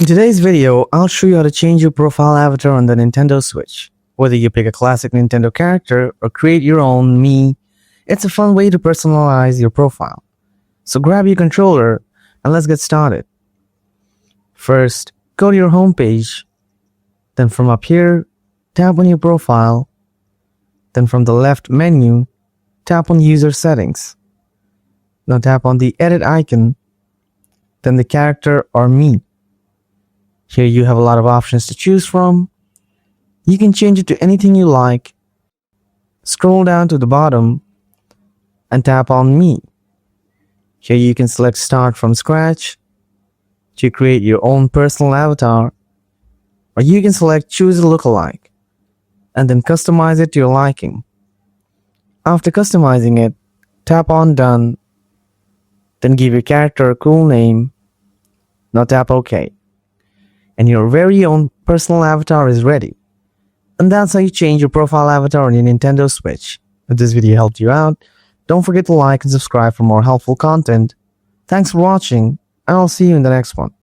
In today's video, I'll show you how to change your profile avatar on the Nintendo Switch. Whether you pick a classic Nintendo character or create your own me, it's a fun way to personalize your profile. So grab your controller and let's get started. First, go to your home page. Then from up here, tap on your profile. Then from the left menu, tap on user settings. Now tap on the edit icon, then the character or me. Here you have a lot of options to choose from. You can change it to anything you like. Scroll down to the bottom and tap on me. Here you can select start from scratch to create your own personal avatar, or you can select choose a lookalike and then customize it to your liking. After customizing it, tap on done, then give your character a cool name. Now tap OK. And your very own personal avatar is ready. And that's how you change your profile avatar on your Nintendo Switch. If this video helped you out, don't forget to like and subscribe for more helpful content. Thanks for watching, and I'll see you in the next one.